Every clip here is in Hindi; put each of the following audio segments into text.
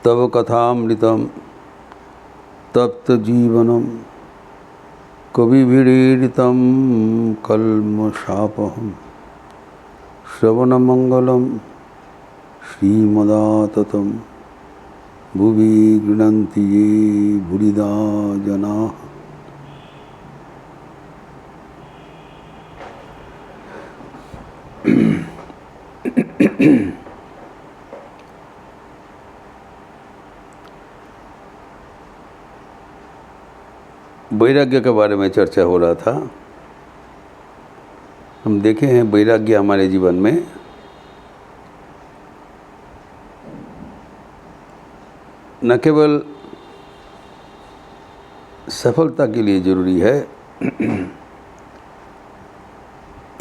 तव कथामृतं तप्त जीवनम कविभिरीडितं कल्मषापहं श्रवणमंगलम श्रीमदाततं भुवि गृह्णन्ति ये भूरिदा जनाः। वैराग्य के बारे में चर्चा हो रहा था। हम देखे हैं वैराग्य हमारे जीवन में न केवल सफलता के लिए जरूरी है,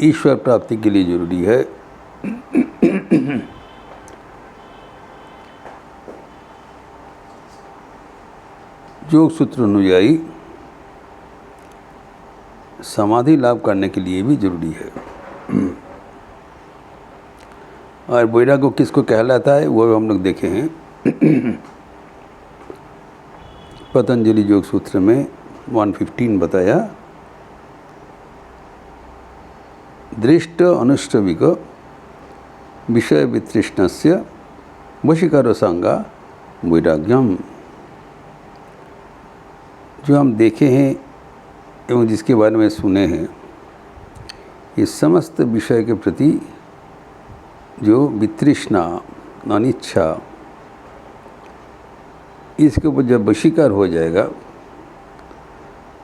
ईश्वर प्राप्ति के लिए जरूरी है। योग सूत्र अनुयायी समाधि लाभ करने के लिए भी जरूरी है। और वैराग्य किसको कहलाता है वो हम लोग देखे हैं पतंजलि योग सूत्र में 115 बताया। दृष्ट अनुष्टविक विषय वितृष्णस्य वशीकरो संगा वैराग्यम। जो हम देखे हैं एवं जिसके बारे में सुने हैं, ये समस्त विषय के प्रति जो वितृष्णा अनिच्छा, इसके ऊपर जब वशीकार हो जाएगा,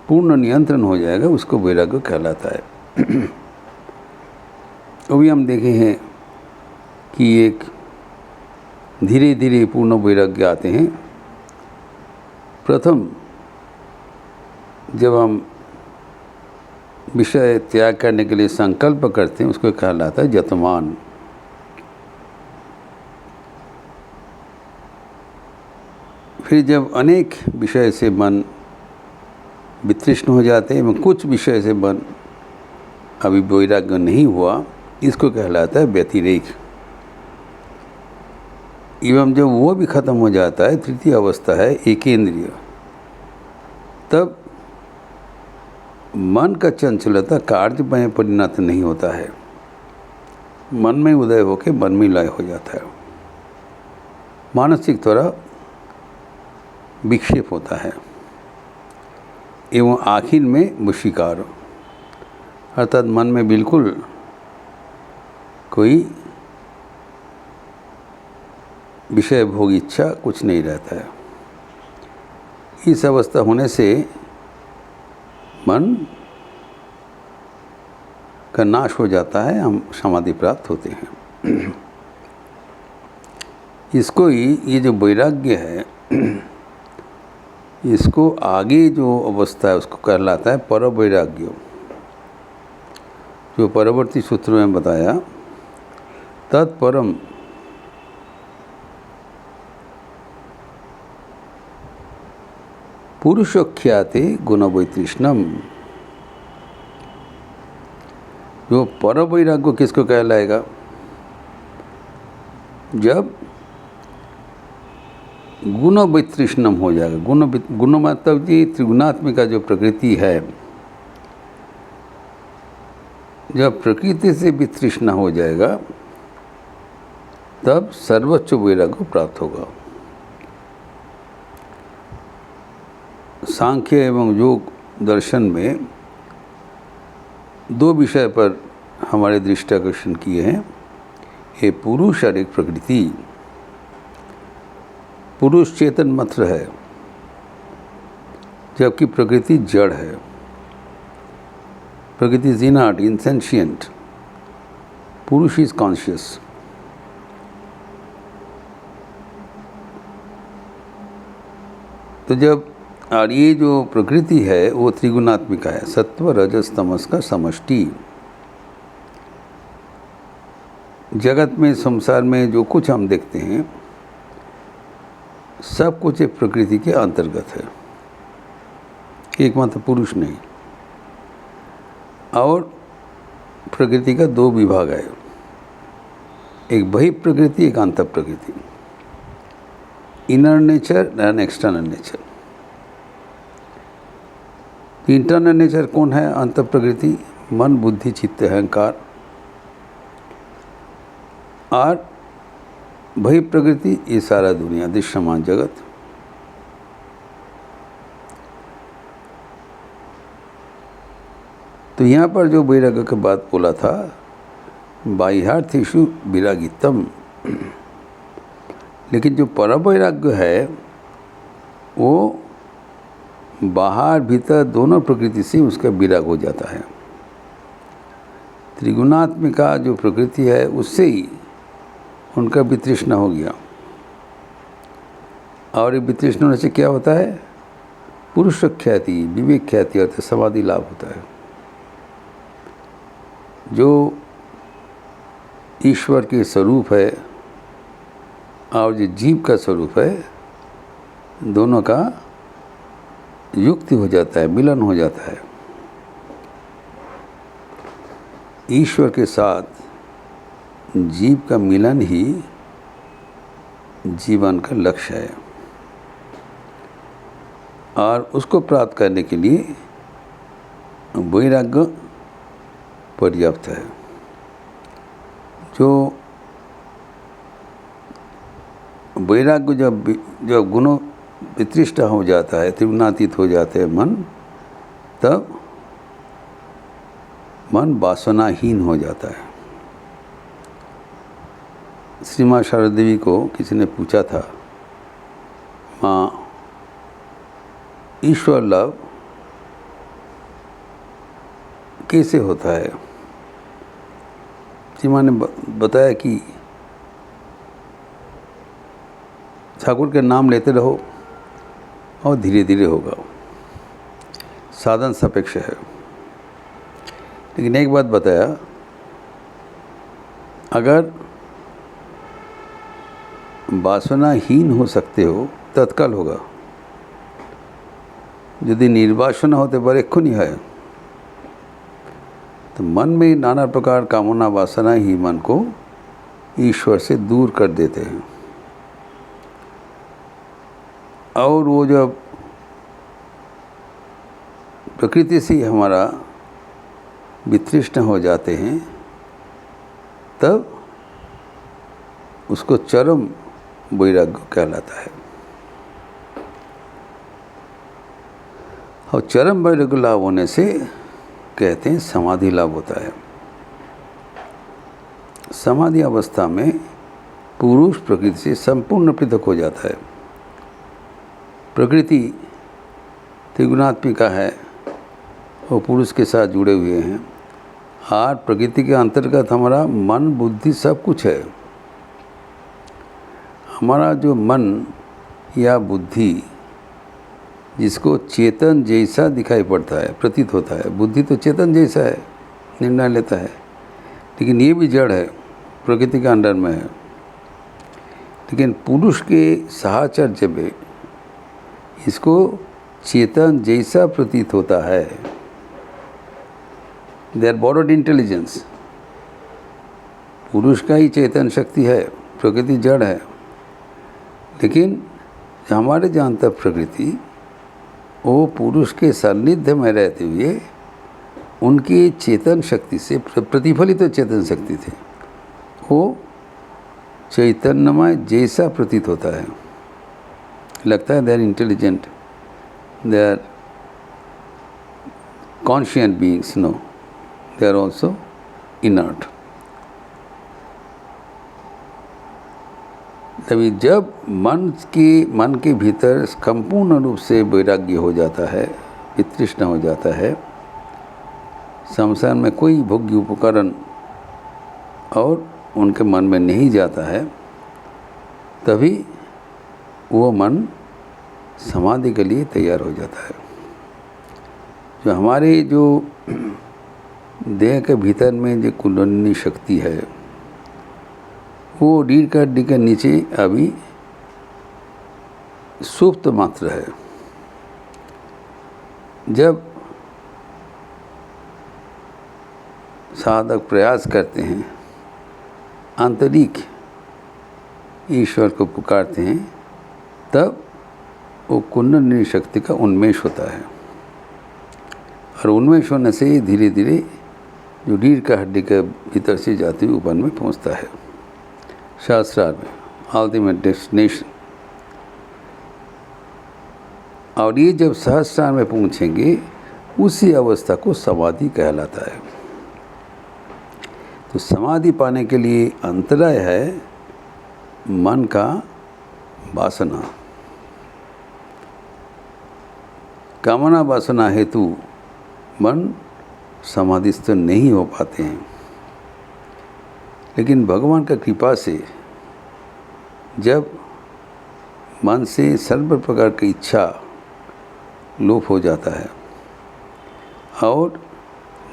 पूर्ण नियंत्रण हो जाएगा, उसको वैराग्य कहलाता है। अभी हम देखे हैं कि एक धीरे धीरे पूर्ण वैराग्य आते हैं। प्रथम जब हम विषय त्याग करने के लिए संकल्प करते हैं, उसको कहलाता है जतमान। फिर जब अनेक विषय से मन वितृष्ण हो जाते हैं, कुछ विषय से मन अभी वैराग्य नहीं हुआ, इसको कहलाता है व्यतिरेक। एवं जब वो भी खत्म हो जाता है, तृतीय अवस्था है एकेंद्रिय। तब मन का चंचलता कार्य में परिणत नहीं होता है, मन में उदय होकर मन में लय हो जाता है, मानसिक द्वारा विक्षेप होता है एवं आखिर में वशीकार, अर्थात मन में बिल्कुल कोई विषय भोग इच्छा कुछ नहीं रहता है। इस अवस्था होने से मन का नाश हो जाता है, हम समाधि प्राप्त होते हैं। इसको ही ये जो वैराग्य है, इसको आगे जो अवस्था है उसको कहलाता है पर वैराग्य। जो परवर्ती सूत्र में बताया, तत्परम पुरुषोख्याते गुण वैतृष्णम। जो पर वैराग्य किसको कहलाएगा? जब गुण वैतृष्णम हो जाएगा। गुण मतलब जी त्रिगुणात्मिका जो प्रकृति है, जब प्रकृति से वितृष्णा हो जाएगा, तब सर्वोच्च वैराग्य प्राप्त होगा। सांख्य एवं योग दर्शन में दो विषय पर हमारे दृष्टाकर्षण किए हैं। ये पुरुष और एक प्रकृति। पुरुष चेतन मात्र है, जबकि प्रकृति जड़ है। प्रकृति इज इनर्ट, इंसेंशिएंट। पुरुष इज कॉन्शियस। तो जब और ये जो प्रकृति है वो त्रिगुणात्मिका है, सत्व रजस तमस का समष्टि। जगत में, संसार में जो कुछ हम देखते हैं, सब कुछ एक प्रकृति के अंतर्गत है, एकमात्र पुरुष नहीं। और प्रकृति का दो विभाग है, एक बहिः प्रकृति, एक अंतः प्रकृति। Inner nature and external nature. Internal nature कौन है? अंत प्रकृति, मन, बुद्धि, चित्त, अहंकार। और वही प्रकृति, ये सारा दुनिया, दृश्यमान जगत। तो यहाँ पर जो वैराग्य की बात बोला था, बाह्यार्थेषु विरागितम, लेकिन जो परम वैराग्य है वो बाहर भीतर दोनों प्रकृति से उसका विराग हो जाता है। त्रिगुणात्मिका जो प्रकृति है उससे ही उनका वितृष्णा हो गया। और ये वितृष्णा होने से क्या होता है? पुरुष ख्याति, विवेक ख्याति और समाधि लाभ होता है। जो ईश्वर के स्वरूप है और जो जीव का स्वरूप है, दोनों का युक्ति हो जाता है, मिलन हो जाता है। ईश्वर के साथ जीव का मिलन ही जीवन का लक्ष्य है और उसको प्राप्त करने के लिए वैराग्य पर्याप्त है। जो वैराग्य जब गुणों वितृष्ट हो जाता है, त्रिगुणातीत हो जाते हैं मन, तब मन वासनाहीन हो जाता है। श्री माँ शारदा देवी को किसी ने पूछा था, माँ ईश्वर लाभ कैसे होता है? श्री माँ ने बताया कि ठाकुर के नाम लेते रहो और धीरे धीरे होगा, साधन सापेक्ष है। लेकिन एक बात बताया, अगर वासनाहीन हो सकते हो तत्काल होगा, यदि निर्वासना होते बरेखुनी है, तो मन में नाना प्रकार कामना वासना ही मन को ईश्वर से दूर कर देते हैं। और वो जब प्रकृति से हमारा वितृष्ण हो जाते हैं, तब उसको चरम वैराग्य कहलाता है। और चरम वैराग्य लाभ होने से कहते हैं समाधि लाभ होता है। समाधि अवस्था में पुरुष प्रकृति से संपूर्ण पृथक हो जाता है। प्रकृति त्रिगुणात्मिका है, वो पुरुष के साथ जुड़े हुए हैं। और प्रकृति के अंतर्गत हमारा मन, बुद्धि सब कुछ है। हमारा जो मन या बुद्धि जिसको चेतन जैसा दिखाई पड़ता है, प्रतीत होता है, बुद्धि तो चेतन जैसा है, निर्णय लेता है, लेकिन ये भी जड़ है, प्रकृति के अंडर में है। लेकिन पुरुष के साहचर्य में इसको चेतन जैसा प्रतीत होता है। They are borrowed intelligence. पुरुष का ही चेतन शक्ति है, प्रकृति जड़ है। लेकिन हमारे जानता प्रकृति वो पुरुष के सान्निध्य में रहते हुए उनकी चेतन शक्ति से प्रतिफलित तो चेतन शक्ति थे, वो चैतन्यमय जैसा प्रतीत होता है। लगता है they are intelligent, they are conscient beings. No, they are also inert. तभी जब मन के भीतर संपूर्ण रूप से वैराग्य हो जाता है, वितृष्ण हो जाता है, संसार में कोई भोग्य उपकरण और उनके मन में नहीं जाता है, तभी वो मन समाधि के लिए तैयार हो जाता है। जो हमारे जो देह के भीतर में जो कुंडलिनी शक्ति है, वो रीढ़ की हड्डी के नीचे अभी सुप्त मात्र है। जब साधक प्रयास करते हैं, आंतरिक ईश्वर को पुकारते हैं, तब वो कुंडलिनी शक्ति का उन्मेष होता है, और उन्मेष होने से धीरे धीरे जो रीढ़ का हड्डी के भीतर से जाती हुई ऊपर में पहुंचता है शास्त्रार्थ में, अल्टीमेट डेस्टिनेशन। और ये जब सहस्त्रार में पहुंचेंगे उसी अवस्था को समाधि कहलाता है। तो समाधि पाने के लिए अंतराय है मन का वासना। कामना वासना हेतु मन समाधिस्थ नहीं हो पाते हैं, लेकिन भगवान का कृपा से जब मन से सर्व प्रकार की इच्छा लोप हो जाता है और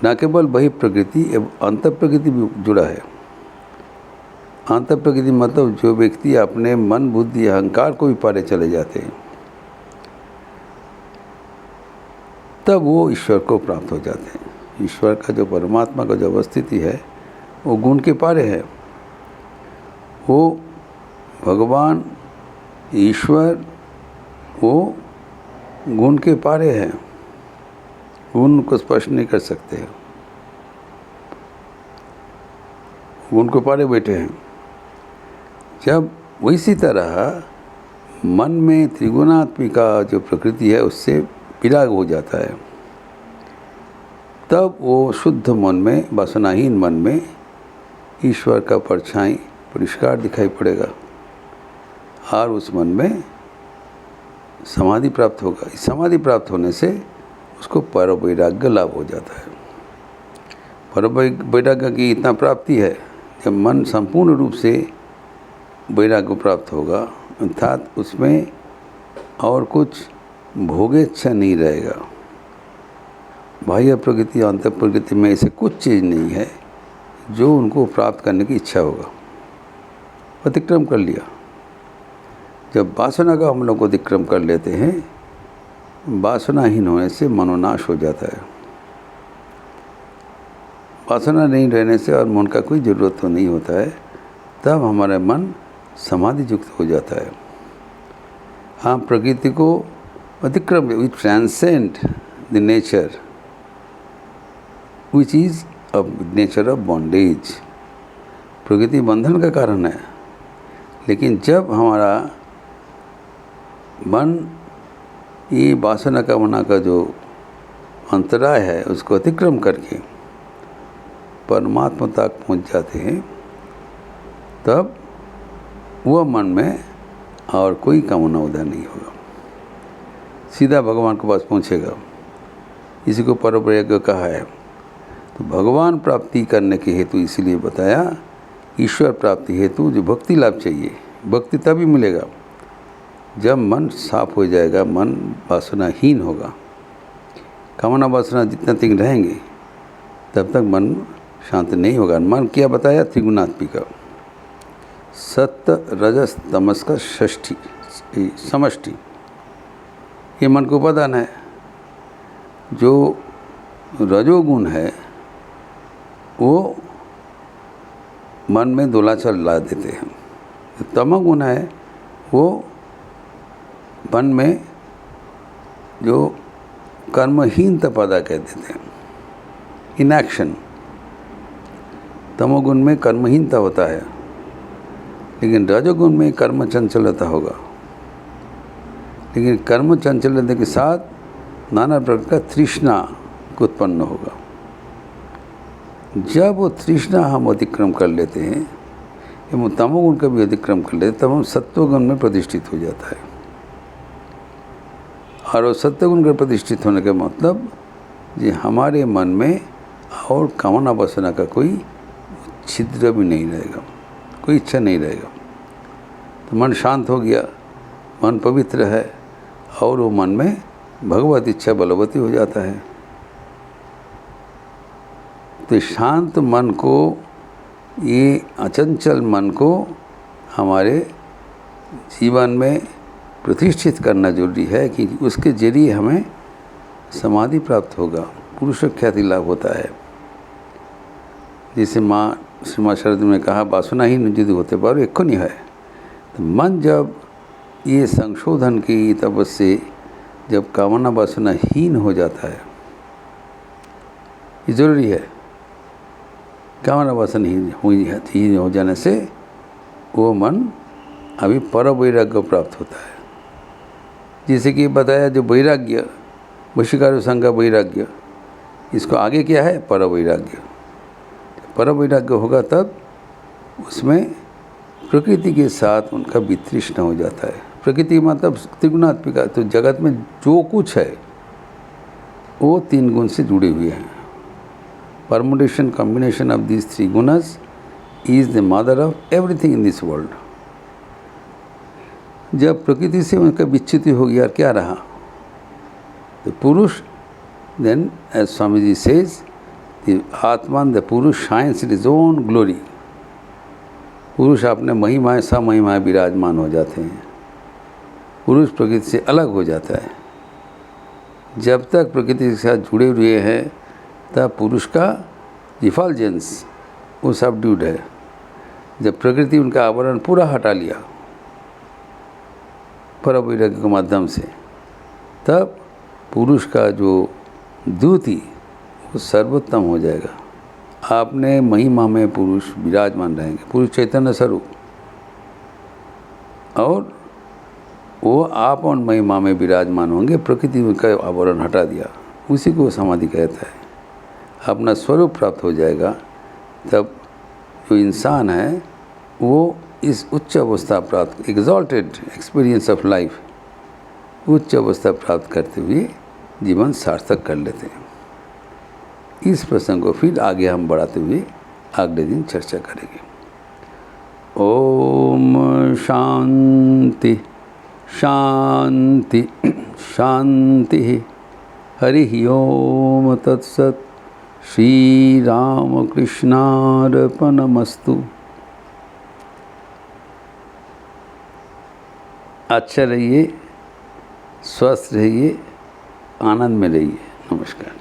न केवल वही प्रकृति एवं अंत प्रकृति भी जुड़ा है। अंत प्रकृति मतलब जो व्यक्ति अपने मन बुद्धि अहंकार को भी पारे चले जाते हैं, तब वो ईश्वर को प्राप्त हो जाते हैं। ईश्वर का जो परमात्मा का जो अवस्थिति है वो गुण के पारे है। वो भगवान ईश्वर वो गुण के पारे हैं, गुण को स्पर्श नहीं कर सकते, गुण को पारे बैठे हैं। जब वैसी तरह मन में त्रिगुणात्मिका जो प्रकृति है उससे विराग हो जाता है, तब वो शुद्ध मन में, वासनाहीन मन में ईश्वर का परछाई परिष्कार दिखाई पड़ेगा और उस मन में समाधि प्राप्त होगा। इस समाधि प्राप्त होने से उसको पर वैराग्य लाभ हो जाता है। पर वैराग्य की इतना प्राप्ति है, जब मन संपूर्ण रूप से वैराग्य प्राप्त होगा, अर्थात उसमें और कुछ भोगेच्छा नहीं रहेगा। बाह्य प्रकृति अंत प्रकृति में ऐसे कुछ चीज़ नहीं है जो उनको प्राप्त करने की इच्छा होगा। अतिक्रम कर लिया। जब वासना का हम लोग अतिक्रम कर लेते हैं, वासनाहीन होने से मनोनाश हो जाता है। वासना नहीं रहने से और मन का कोई ज़रूरत तो नहीं होता है, तब हमारा मन समाधि युक्त हो जाता है। हम प्रकृति को अतिक्रम, we transcend the nature which is a nature of bondage. प्रकृति बंधन का कारण है, लेकिन जब हमारा मन ये वासना कामना का जो अंतराय है उसको अतिक्रम करके परमात्मा तक पहुँच जाते हैं, तब वह मन में और कोई कामना उदय नहीं होगा, सीधा भगवान के पास पहुँचेगा। इसी को परवैराग्य कहा है। तो भगवान प्राप्ति करने के हेतु इसीलिए बताया, ईश्वर प्राप्ति हेतु जो भक्ति लाभ चाहिए, भक्ति तभी मिलेगा जब मन साफ हो जाएगा, मन वासनाहीन होगा। कामना वासना जितना तक रहेंगे तब तक मन शांत नहीं होगा। मन क्या बताया? त्रिगुणात्मिका, सत्य रजस तमस का षष्ठी समष्टि, ये मन को उपादान है। जो रजोगुण है वो मन में दोलाचल ला देते हैं। तमोगुण है वो मन में जो कर्महीनता पैदा कर देते हैं, इनएक्शन। तमोगुण में कर्महीनता होता है, लेकिन रजोगुण में कर्म चंचलता होगा। लेकिन कर्म चंचलता के साथ नाना प्रकार का तृष्णा को उत्पन्न होगा। जब वो तृष्णा हम अतिक्रम कर लेते हैं, एवं तमोगुण का भी अतिक्रम कर लेते हैं, तब हम सत्वगुण में प्रतिष्ठित हो जाता है। और वो सत्वगुण का प्रतिष्ठित होने का मतलब ये हमारे मन में और कामना वासना का कोई छिद्र भी नहीं रहेगा, कोई इच्छा नहीं रहेगा। तो मन शांत हो गया, मन पवित्र है और वो मन में भगवत इच्छा बलवती हो जाता है। तो शांत मन को, ये अचंचल मन को हमारे जीवन में प्रतिष्ठित करना जरूरी है, कि उसके जरिए हमें समाधि प्राप्त होगा, पुरुष ख्याति लाभ होता है। जैसे श्री माँ शरद ने कहा, वासनाहीन यदि होते पर एक को नहीं है। तो मन जब ये संशोधन की तपस्या से जब कामना वासना हीन हो जाता है, ये ज़रूरी है। कामना वासना हीन हो जाने से वो मन अभी पर वैराग्य प्राप्त होता है। जैसे कि बताया जो वैराग्य, वशीकार संग वैराग्य, इसको आगे क्या है? पर वैराग्य। पर वैराग्य होगा तब उसमें प्रकृति के साथ उनका वितृष्ण हो जाता है। प्रकृति मतलब त्रिगुणात्मिका, तो जगत में जो कुछ है वो 3 गुण से जुड़े हुए हैं। परमुटेशन कॉम्बिनेशन ऑफ दीज 3 गुणस is the mother of everything in this world. जब प्रकृति से उनका विच्युति हो गया, क्या रहा? The Purusha, then as Swami ji says, the Atman the Purusha shines in his own glory. पुरुष अपने महिमाएँ सा महिमाएँ विराजमान हो जाते हैं। पुरुष प्रकृति से अलग हो जाता है। जब तक प्रकृति के साथ जुड़े हुए हैं तब पुरुष का इफल्जेंस वो सबड्यूड है। जब प्रकृति उनका आवरण पूरा हटा लिया पर वैराग्य के माध्यम से, तब पुरुष का जो द्युति वो सर्वोत्तम हो जाएगा। आपने महिमा में पुरुष विराजमान रहेंगे, पुरुष चैतन्य स्वरूप, और वो आप और महिमा में विराजमान होंगे। प्रकृति का आवरण हटा दिया, उसी को समाधि कहता है। अपना स्वरूप प्राप्त हो जाएगा, तब जो इंसान है वो इस उच्च अवस्था प्राप्त, एग्जॉल्टेड एक्सपीरियंस ऑफ लाइफ, उच्च अवस्था प्राप्त करते हुए जीवन सार्थक कर लेते हैं। इस प्रसंग को फिर आगे हम बढ़ाते हुए अगले दिन चर्चा करेंगे। ओम शांति शांति शांति। हरि ओम तत्सत। श्री राम कृष्णार्पणमस्तु। अच्छा रहिए, स्वस्थ रहिए, आनंद में रहिए। नमस्कार।